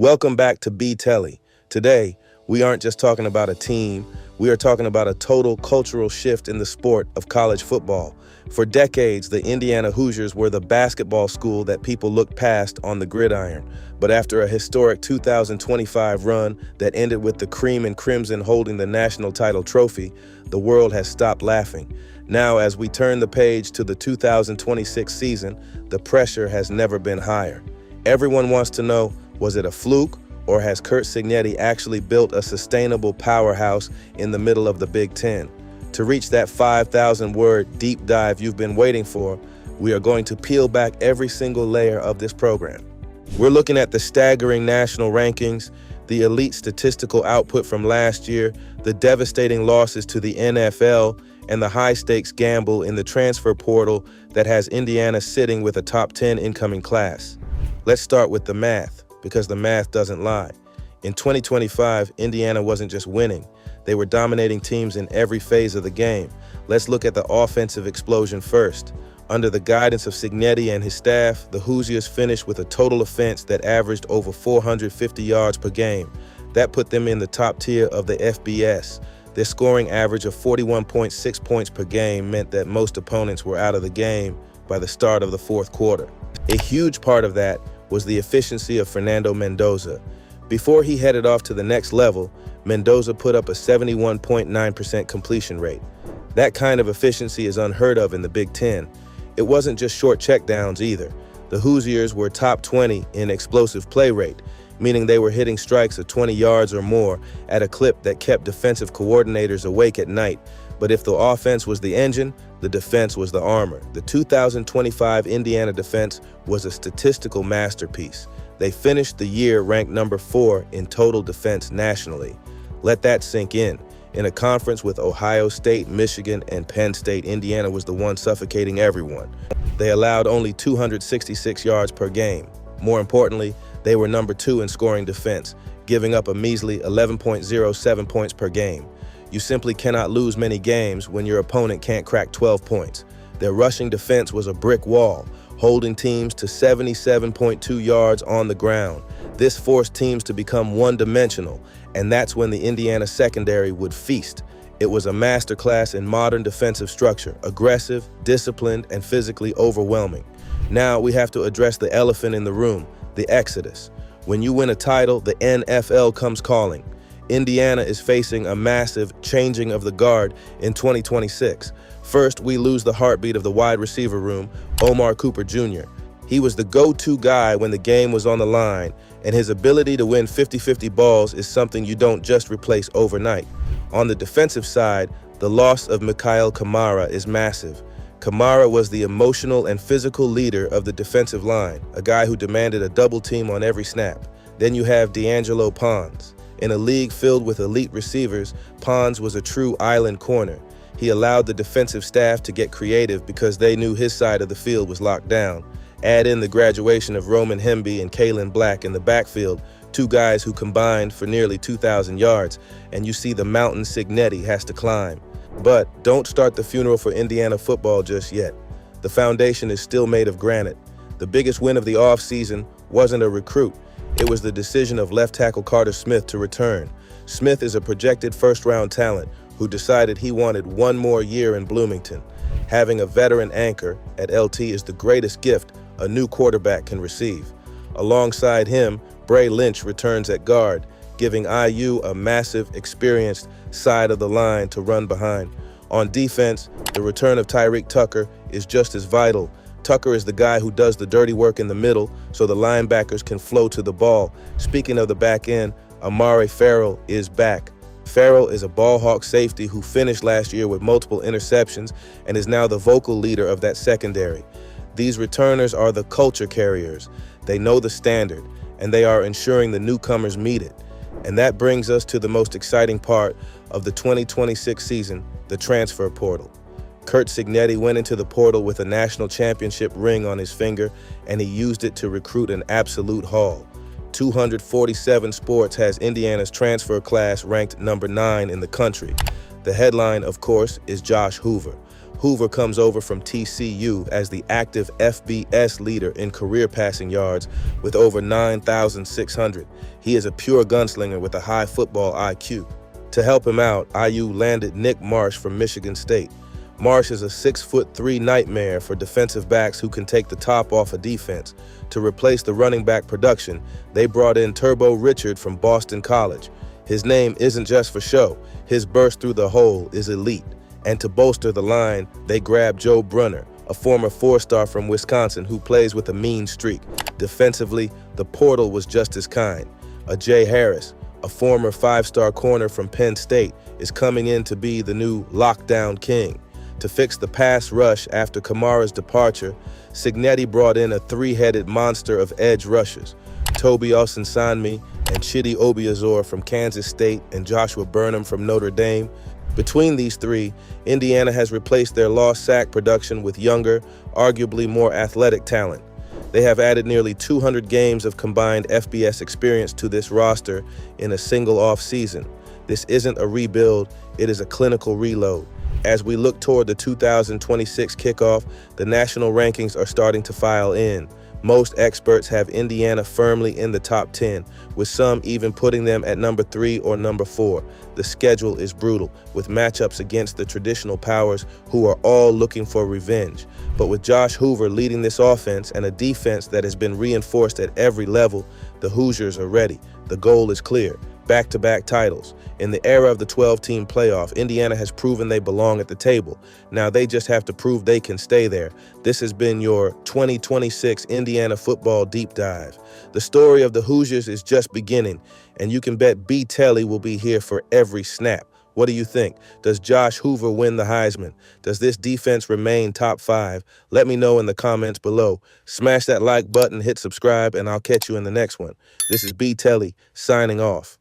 Welcome back to B Telly. Today, we aren't just talking about a team, we are talking about a total cultural shift in the sport of college football. For decades, the Indiana Hoosiers were the basketball school that people looked past on the gridiron. But after a historic 2025 run that ended with the Cream and Crimson holding the national title trophy, the world has stopped laughing. Now, as we turn the page to the 2026 season, the pressure has never been higher. Everyone wants to know, was it a fluke, or has Curt Cignetti actually built a sustainable powerhouse in the middle of the Big Ten? To reach that 5,000-word deep dive you've been waiting for, we are going to peel back every single layer of this program. We're looking at the staggering national rankings, the elite statistical output from last year, the devastating losses to the NFL, and the high-stakes gamble in the transfer portal that has Indiana sitting with a top 10 incoming class. Let's start with the math, because the math doesn't lie. In 2025, Indiana wasn't just winning. They were dominating teams in every phase of the game. Let's look at the offensive explosion first. Under the guidance of Cignetti and his staff, the Hoosiers finished with a total offense that averaged over 450 yards per game. That put them in the top tier of the FBS. Their scoring average of 41.6 points per game meant that most opponents were out of the game by the start of the fourth quarter. A huge part of that was the efficiency of Fernando Mendoza. Before he headed off to the next level, Mendoza put up a 71.9% completion rate. That kind of efficiency is unheard of in the Big Ten. It wasn't just short checkdowns either. The Hoosiers were top 20 in explosive play rate, meaning they were hitting strikes of 20 yards or more at a clip that kept defensive coordinators awake at night. But if the offense was the engine, the defense was the armor. The 2025 Indiana defense was a statistical masterpiece. They finished the year ranked number 4 in total defense nationally. Let that sink in. In a conference with Ohio State, Michigan, and Penn State, Indiana was the one suffocating everyone. They allowed only 266 yards per game. More importantly, they were number 2 in scoring defense, giving up a measly 11.07 points per game. You simply cannot lose many games when your opponent can't crack 12 points. Their rushing defense was a brick wall, holding teams to 77.2 yards on the ground. This forced teams to become one-dimensional, and that's when the Indiana secondary would feast. It was a masterclass in modern defensive structure, aggressive, disciplined, and physically overwhelming. Now we have to address the elephant in the room, the exodus. When you win a title, the NFL comes calling. Indiana is facing a massive changing of the guard in 2026. First, we lose the heartbeat of the wide receiver room, Omar Cooper Jr. He was the go-to guy when the game was on the line, and his ability to win 50-50 balls is something you don't just replace overnight. On the defensive side, the loss of Mikhail Kamara is massive. Kamara was the emotional and physical leader of the defensive line, a guy who demanded a double team on every snap. Then you have D'Angelo Pons. In a league filled with elite receivers, Pons was a true island corner. He allowed the defensive staff to get creative because they knew his side of the field was locked down. Add in the graduation of Roman Hemby and Kalen Black in the backfield, two guys who combined for nearly 2,000 yards, and you see the mountain Cignetti has to climb. But don't start the funeral for Indiana football just yet. The foundation is still made of granite. The biggest win of the offseason wasn't a recruit. It was the decision of left tackle Carter Smith to return. Smith is a projected first-round talent who decided he wanted one more year in Bloomington. Having a veteran anchor at LT is the greatest gift a new quarterback can receive. Alongside him, Bray Lynch returns at guard, giving IU a massive, experienced side of the line to run behind. On defense, the return of Tyreek Tucker is just as vital. Tucker is the guy who does the dirty work in the middle so the linebackers can flow to the ball. Speaking of the back end, Amari Farrell is back. Farrell is a ball hawk safety who finished last year with multiple interceptions and is now the vocal leader of that secondary. These returners are the culture carriers. They know the standard, and they are ensuring the newcomers meet it. And that brings us to the most exciting part of the 2026 season, the transfer portal. Curt Cignetti went into the portal with a national championship ring on his finger, and he used it to recruit an absolute haul. 247 Sports has Indiana's transfer class ranked number 9 in the country. The headline, of course, is Josh Hoover. Hoover comes over from TCU as the active FBS leader in career passing yards with over 9,600. He is a pure gunslinger with a high football IQ. To help him out, IU landed Nick Marsh from Michigan State. Marsh is a 6'3" nightmare for defensive backs who can take the top off a defense. To replace the running back production, they brought in Turbo Richard from Boston College. His name isn't just for show. His burst through the hole is elite. And to bolster the line, they grabbed Joe Brunner, a former four-star from Wisconsin who plays with a mean streak. Defensively, the portal was just as kind. Jay Harris, a former five-star corner from Penn State, is coming in to be the new lockdown king. To fix the pass rush after Kamara's departure, Cignetti brought in a three-headed monster of edge rushers, Toby Osunsanmi and Chidi Obiazor from Kansas State and Joshua Burnham from Notre Dame. Between these three, Indiana has replaced their lost sack production with younger, arguably more athletic talent. They have added nearly 200 games of combined FBS experience to this roster in a single offseason. This isn't a rebuild, it is a clinical reload. As we look toward the 2026 kickoff, the national rankings are starting to file in. Most experts have Indiana firmly in the top 10, with some even putting them at number 3 or number 4. The schedule is brutal, with matchups against the traditional powers who are all looking for revenge. But with Josh Hoover leading this offense and a defense that has been reinforced at every level, the Hoosiers are ready. The goal is clear: back-to-back titles. In the era of the 12-team playoff, Indiana has proven they belong at the table. Now they just have to prove they can stay there. This has been your 2026 Indiana Football Deep Dive. The story of the Hoosiers is just beginning, and you can bet B. Telly will be here for every snap. What do you think? Does Josh Hoover win the Heisman? Does this defense remain top 5? Let me know in the comments below. Smash that like button, hit subscribe, and I'll catch you in the next one. This is B. Telly, signing off.